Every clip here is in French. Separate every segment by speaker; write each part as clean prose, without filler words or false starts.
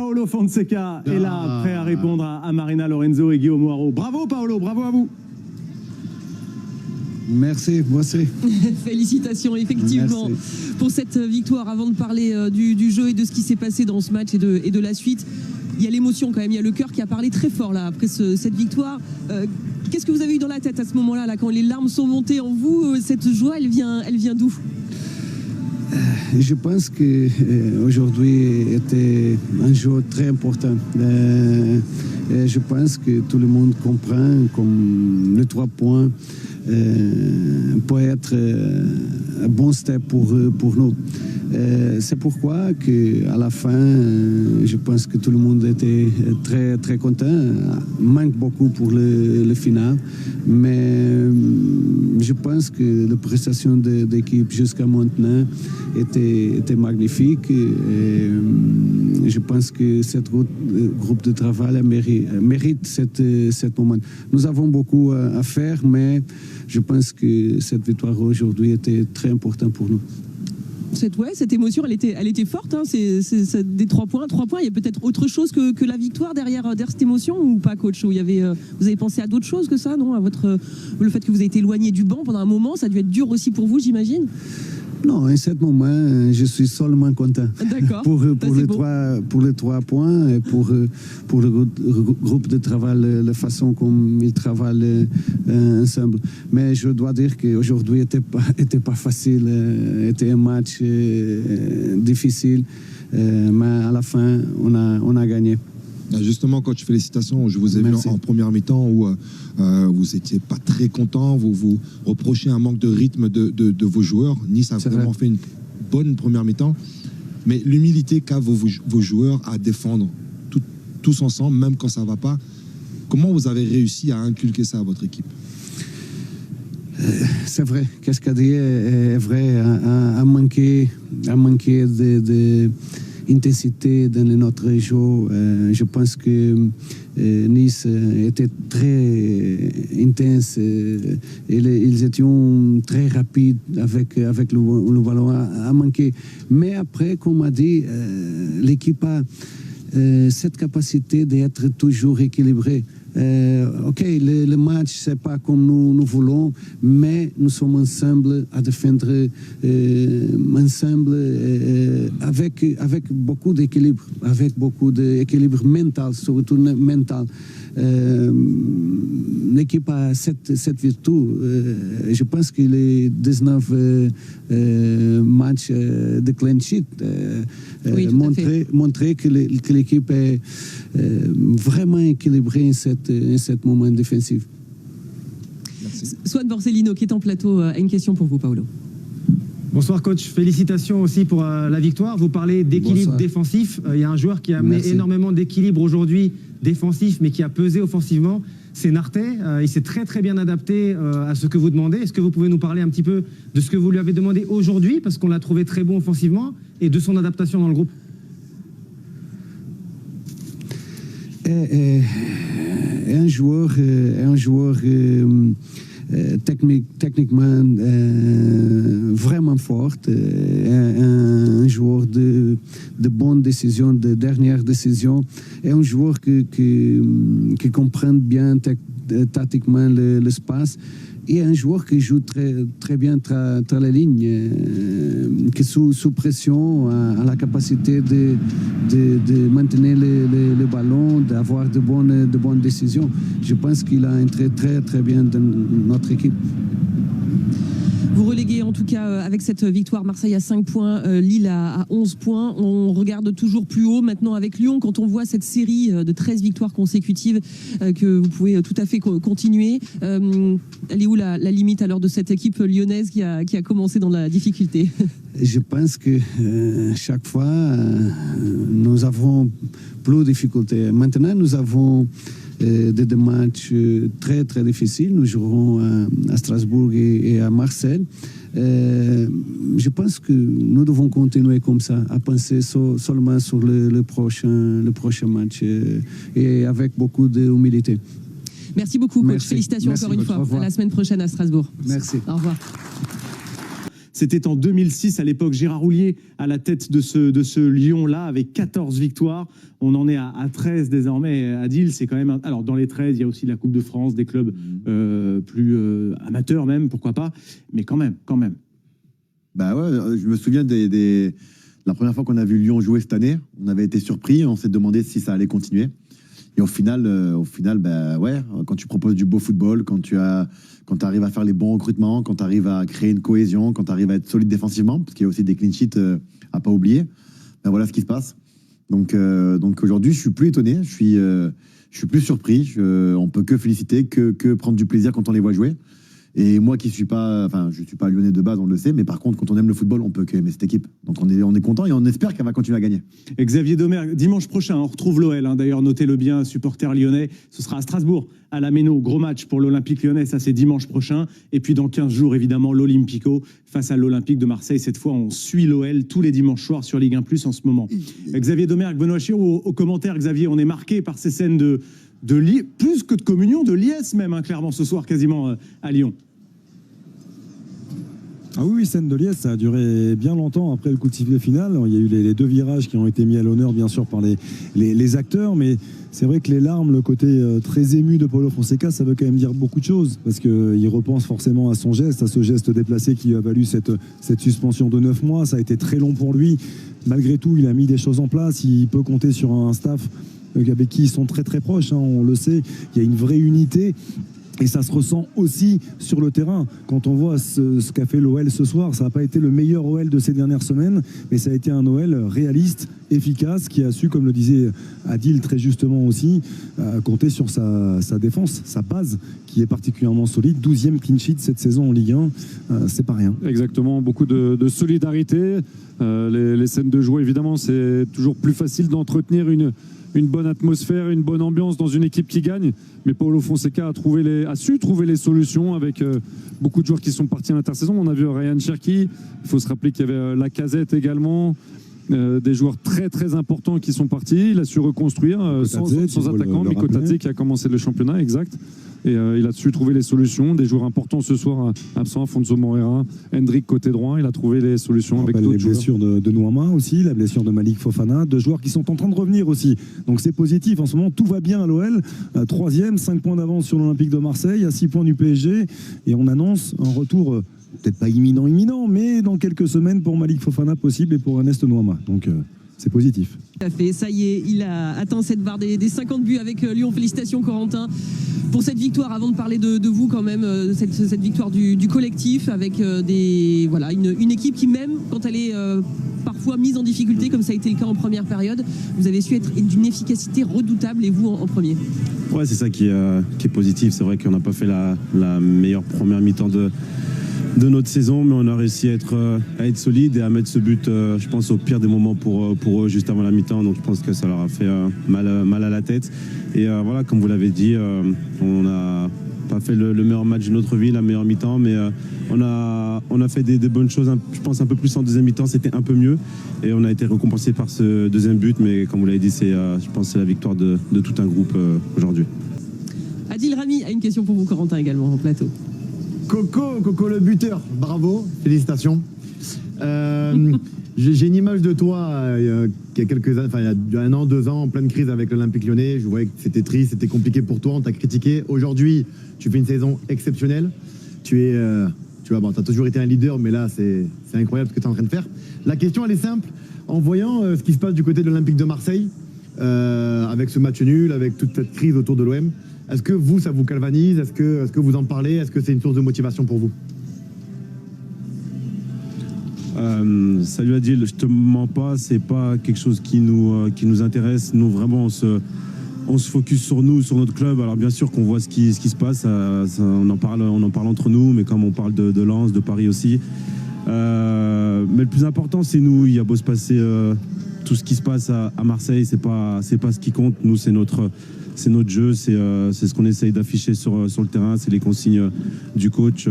Speaker 1: Paolo Fonseca est là, prêt à répondre à Marina Lorenzo et Guillaume Haro. Bravo Paolo, bravo à vous.
Speaker 2: Merci, moi aussi.
Speaker 3: Félicitations, effectivement,
Speaker 2: Merci.
Speaker 3: pour cette victoire. Avant de parler du jeu et de ce qui s'est passé dans ce match et de la suite, il y a l'émotion quand même, il y a le cœur qui a parlé très fort là, après cette victoire. Qu'est-ce que vous avez eu dans la tête à ce moment-là, là, quand les larmes sont montées en vous? Cette joie, elle vient d'où?
Speaker 2: Je pense qu'aujourd'hui était un jour très important. Je pense que tout le monde comprend comme les 3 points peut être un bon step pour nous. C'est pourquoi à la fin, je pense que tout le monde était très, très content. Manque beaucoup pour le final, mais je pense que la prestation de l'équipe jusqu'à maintenant était magnifique. Et je pense que cette groupe de travail mérite cet moment. Nous avons beaucoup à faire, mais je pense que cette victoire aujourd'hui était très importante pour nous.
Speaker 3: Cette émotion, elle était forte. Hein. C'est des 3 points. 3 points, il y a peut-être autre chose que la victoire derrière cette émotion ou pas, coach? Vous avez pensé à d'autres choses que ça, non? Le fait que vous avez été éloigné du banc pendant un moment, ça a dû être dur aussi pour vous, j'imagine?
Speaker 2: Non, en ce moment, je suis seulement content.
Speaker 3: D'accord.
Speaker 2: pour les 3 points et pour le groupe de travail, la façon comme ils travaillent ensemble. Mais je dois dire qu'aujourd'hui était pas facile, était un match difficile, mais à la fin, on a gagné.
Speaker 4: Justement, coach, félicitations. Je vous ai vu en première mi-temps où vous n'étiez pas très content. Vous reprochez un manque de rythme de vos joueurs. Nice a vraiment fait une bonne première mi-temps. Mais l'humilité qu'a vos joueurs à défendre tous ensemble, même quand ça ne va pas, comment vous avez réussi à inculquer ça à votre équipe?
Speaker 2: C'est vrai. Qu'est-ce qu'a dit est vrai. À manquer de intensité dans notre jeu. Je pense que Nice était très intense. Ils étaient très rapides avec le ballon à manquer. Mais après, comme on a dit, l'équipe a cette capacité d'être toujours équilibrée. Ok, le match, c'est pas comme nous voulons, mais nous sommes ensemble à défendre ensemble avec beaucoup d'équilibre, mental, surtout mental. L'équipe a cette vertu. Je pense que les 19 matchs de clean sheet montraient que l'équipe est vraiment équilibrée en ce moment défensif.
Speaker 3: Swan Borsellino, qui est en plateau, a une question pour vous, Paolo.
Speaker 1: Bonsoir coach, félicitations aussi pour la victoire. Vous parlez d'équilibre défensif. Il y a un joueur qui a amené énormément d'équilibre aujourd'hui défensif, mais qui a pesé offensivement. C'est Nartey. Il s'est très très bien adapté à ce que vous demandez. Est-ce que vous pouvez nous parler un petit peu de ce que vous lui avez demandé aujourd'hui, parce qu'on l'a trouvé très bon offensivement, et de son adaptation dans le groupe?
Speaker 2: Un joueur techniquement vraiment fort, un joueur de bonnes décisions, de dernières décisions, et un joueur qui comprend bien tactiquement l'espace, et un joueur qui joue très bien tra la ligne, qui sous pression a la capacité de maintenir le ballon, d'avoir de bonnes décisions. Je pense qu'il a entré très très bien dans notre équipe.
Speaker 3: Vous reléguez en tout cas avec cette victoire Marseille à 5 points, Lille à 11 points. On regarde toujours plus haut maintenant avec Lyon. Quand on voit cette série de 13 victoires consécutives que vous pouvez tout à fait continuer, elle est où la limite alors de cette équipe lyonnaise qui a commencé dans la difficulté?
Speaker 2: Je pense que chaque fois, nous avons plus de difficultés. Maintenant, nous avons des matchs très très difficiles. Nous jouerons à Strasbourg et à Marseille. Je pense que nous devons continuer comme ça, à penser seulement sur le prochain match et avec beaucoup d'humilité.
Speaker 3: Merci beaucoup, coach. Félicitations encore une fois. À la semaine prochaine à Strasbourg.
Speaker 2: Merci.
Speaker 3: Au revoir.
Speaker 5: C'était en 2006, à l'époque, Gérard Houllier à la tête de ce Lyon-là, avec 14 victoires. On en est à 13 désormais. Adil, c'est quand même... Alors, dans les 13, il y a aussi la Coupe de France, des clubs plus amateurs même, pourquoi pas. Mais quand même.
Speaker 6: Bah ouais, je me souviens la première fois qu'on a vu Lyon jouer cette année. On avait été surpris, on s'est demandé si ça allait continuer. Et au final, bah ouais, quand tu proposes du beau football, quand tu arrives à faire les bons recrutements, quand tu arrives à créer une cohésion, quand tu arrives à être solide défensivement, parce qu'il y a aussi des clean sheets à pas oublier, ben voilà ce qui se passe. Donc aujourd'hui, je suis plus étonné, je suis plus surpris. On peut que féliciter, que prendre du plaisir quand on les voit jouer. Et moi qui suis pas, enfin, je suis pas lyonnais de base, on le sait, mais par contre, quand on aime le football, on peut qu'aimer cette équipe. Donc on est content et on espère qu'elle va continuer à gagner.
Speaker 5: Et Xavier Domergue, dimanche prochain, on retrouve l'OL. D'ailleurs, notez-le bien, supporters lyonnais. Ce sera à Strasbourg, à la Méno. Gros match pour l'Olympique lyonnais, ça c'est dimanche prochain. Et puis dans 15 jours, évidemment, l'Olympico face à l'Olympique de Marseille. Cette fois, on suit l'OL tous les dimanches soirs sur Ligue 1+ en ce moment. Xavier Domergue, Benoît Chiot, au commentaire, Xavier, on est marqué par ces scènes plus que de communion, de liesse même, clairement, ce soir, quasiment à Lyon.
Speaker 7: Ah oui, scène de liesse, ça a duré bien longtemps après le coup de sifflet final. Il y a eu les 2 virages qui ont été mis à l'honneur, bien sûr, par les acteurs, mais c'est vrai que les larmes, le côté très ému de Paulo Fonseca, ça veut quand même dire beaucoup de choses, parce qu'il repense forcément à son geste, à ce geste déplacé qui lui a valu cette suspension de 9 mois. Ça a été très long pour lui. Malgré tout, il a mis des choses en place. Il peut compter sur un staff avec qui ils sont très très proches, on le sait. Il y a une vraie unité. Et ça se ressent aussi sur le terrain. Quand on voit ce qu'a fait l'OL ce soir, ça n'a pas été le meilleur OL de ces dernières semaines, mais ça a été un OL réaliste, efficace, qui a su, comme le disait Adil très justement aussi, compter sur sa défense, sa base, qui est particulièrement solide. 12e clean sheet cette saison en Ligue 1, c'est pas rien.
Speaker 8: Exactement, beaucoup de solidarité. Les scènes de joie, évidemment, c'est toujours plus facile d'entretenir une bonne atmosphère, une bonne ambiance dans une équipe qui gagne. Mais Paulo Fonseca a su trouver les solutions avec beaucoup de joueurs qui sont partis à l'intersaison. On a vu Ryan Cherki, il faut se rappeler qu'il y avait Lacazette également, des joueurs très très importants qui sont partis. Il a su reconstruire sans attaquant, Mikotadze qui a commencé le championnat, exact. Et il a su trouver les solutions. Des joueurs importants ce soir absents, Afonso Moreira, Hendrick côté droit. Il a trouvé les solutions avec d'autres joueurs.
Speaker 7: La blessure de Nouama aussi, la blessure de Malik Fofana, 2 joueurs qui sont en train de revenir aussi. Donc c'est positif. En ce moment, tout va bien à l'OL. 3e, 5 points d'avance sur l'Olympique de Marseille, à 6 points du PSG. Et on annonce un retour, peut-être pas imminent, mais dans quelques semaines pour Malik Fofana possible et pour Ernest Nouama. Donc c'est positif.
Speaker 3: Tout à fait, ça y est, il a atteint cette barre des 50 buts avec Lyon. Félicitations Corentin pour cette victoire. Avant de parler de vous quand même, cette victoire du collectif avec une équipe qui, même quand elle est parfois mise en difficulté, comme ça a été le cas en première période, vous avez su être d'une efficacité redoutable, et vous en premier.
Speaker 9: Ouais, c'est ça qui est positif. C'est vrai qu'on n'a pas fait la meilleure première mi-temps de notre saison, mais on a réussi à être solide et à mettre ce but, je pense, au pire des moments pour eux, juste avant la mi-temps. Donc je pense que ça leur a fait mal à la tête. Et voilà, comme vous l'avez dit, on n'a pas fait le meilleur match de notre vie, la meilleure mi-temps, mais on a fait des bonnes choses. Je pense un peu plus en deuxième mi-temps, c'était un peu mieux. Et on a été récompensé par ce deuxième but, mais comme vous l'avez dit, je pense que c'est la victoire de tout un groupe aujourd'hui.
Speaker 3: Adil Rami a une question pour vous, Corentin, également, en plateau.
Speaker 10: Coco le buteur, bravo, félicitations. J'ai une image de toi il y a quelques années, enfin il y a 1 an, 2 ans, en pleine crise avec l'Olympique Lyonnais. Je voyais que c'était triste, c'était compliqué pour toi, on t'a critiqué. Aujourd'hui, tu fais une saison exceptionnelle. Tu as toujours été un leader, mais là c'est incroyable ce que tu es en train de faire. La question elle est simple, en voyant ce qui se passe du côté de l'Olympique de Marseille, avec ce match nul, avec toute cette crise autour de l'OM, est-ce que vous, ça vous galvanise? Est-ce que vous en parlez? Est-ce que c'est une source de motivation pour vous?
Speaker 9: Salut Adil, je te mens pas, c'est pas quelque chose qui nous intéresse. Nous vraiment on se focus sur nous, sur notre club. Alors bien sûr qu'on voit ce qui se passe, on en parle entre nous, mais comme on parle de Lens, de Paris aussi. Mais le plus important c'est nous. Il y a beau se passer tout ce qui se passe à Marseille, c'est pas ce qui compte. Nous c'est notre jeu, c'est ce qu'on essaye d'afficher sur le terrain, c'est les consignes du coach,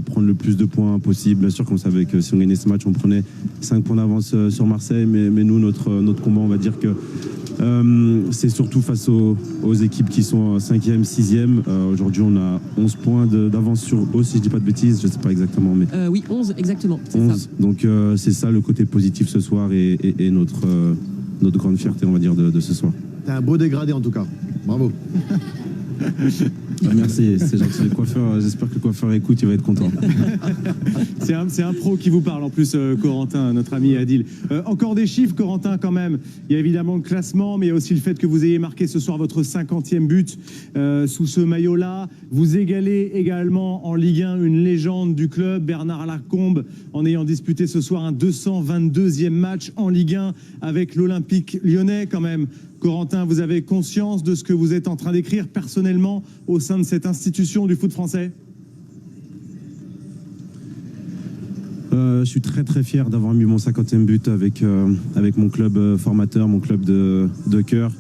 Speaker 9: prendre le plus de points possible. Bien sûr qu'on savait que si on gagnait ce match, on prenait 5 points d'avance sur Marseille, mais nous, notre combat, on va dire que c'est surtout face aux équipes qui sont 5e, 6e. Aujourd'hui, on a 11 points d'avance sur eux, si je dis pas de bêtises, je sais pas exactement. Mais
Speaker 3: oui, 11 exactement.
Speaker 9: 11.
Speaker 3: Ça.
Speaker 9: Donc c'est ça le côté positif ce soir et notre grande fierté, on va dire, de ce soir.
Speaker 10: T'as un beau dégradé en tout cas. Bravo.
Speaker 9: Merci, c'est gentil. Le coiffeur, j'espère que le coiffeur écoute, il va être content.
Speaker 5: C'est un pro qui vous parle en plus, Corentin, notre ami Adil. Encore des chiffres, Corentin, quand même. Il y a évidemment le classement, mais il y a aussi le fait que vous ayez marqué ce soir votre 50e but sous ce maillot-là. Vous égalez également en Ligue 1 une légende du club, Bernard Lacombe, en ayant disputé ce soir un 222e match en Ligue 1 avec l'Olympique lyonnais quand même. Corentin, vous avez conscience de ce que vous êtes en train d'écrire personnellement au sein de cette institution du foot français ?
Speaker 9: Je suis très très fier d'avoir mis mon 50e but avec mon club formateur, mon club de cœur.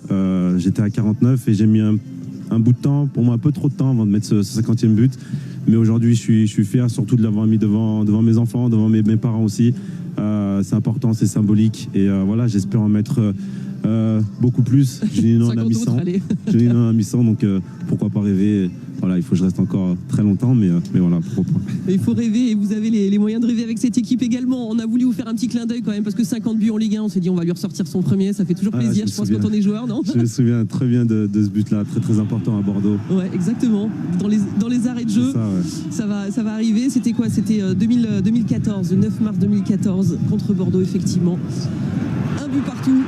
Speaker 9: J'étais à 49 et j'ai mis un bout de temps, pour moi un peu trop de temps avant de mettre ce 50e but. Mais aujourd'hui, je suis fier surtout de l'avoir mis devant mes enfants, devant mes parents aussi. C'est important, c'est symbolique. Et voilà, j'espère en mettre beaucoup plus. J'ai mis un ami 100, donc pourquoi pas rêver. Voilà, il faut que je reste encore très longtemps, mais voilà, pourquoi pas.
Speaker 3: Il faut rêver et vous avez les moyens de rêver avec cette équipe également. On a voulu vous faire un petit clin d'œil quand même parce que 50 buts en Ligue 1, on s'est dit on va lui ressortir son premier, ça fait toujours plaisir, je pense, quand on est joueur, non ?
Speaker 9: Je me souviens très bien de ce but-là, très très important à Bordeaux.
Speaker 3: Ouais, exactement. Dans les arrêts de jeu, ça va arriver. C'était quoi ? C'était 2014, le 9 mars 2014 contre Bordeaux, effectivement. Un but partout.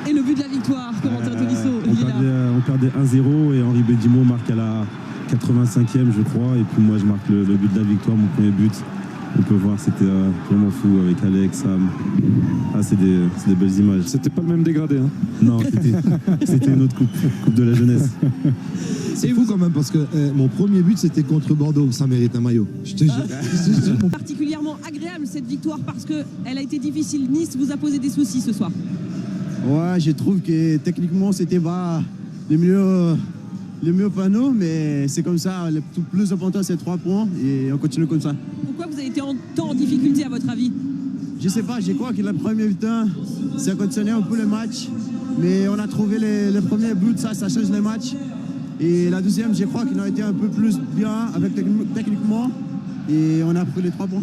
Speaker 3: Et le but de la victoire, Corentin Tolisso.
Speaker 9: On perdait 1-0 et Henri Bédimo marque à la 85e, je crois. Et puis moi, je marque le but de la victoire, mon premier but. On peut voir, c'était vraiment fou avec Alex, Sam. C'est des belles images.
Speaker 8: C'était pas le même dégradé, hein ?
Speaker 9: Non, c'était une autre coupe de la jeunesse.
Speaker 4: C'est fou quand même parce que mon premier but c'était contre Bordeaux, ça mérite un maillot. Je te jure.
Speaker 3: Particulièrement agréable cette victoire parce qu'elle a été difficile. Nice vous a posé des soucis ce soir.
Speaker 11: Ouais, je trouve que techniquement c'était pas le mieux pour nous, mais c'est comme ça. Le plus important c'est 3 points et on continue comme ça.
Speaker 3: Pourquoi vous avez été tant en difficulté à votre avis ?
Speaker 11: Je sais pas, je crois que le premier temps ça continuait un peu le match, mais on a trouvé le premier but, ça change le match. Et la deuxième, je crois qu'on a été un peu plus bien avec techniquement et on a pris les 3 points.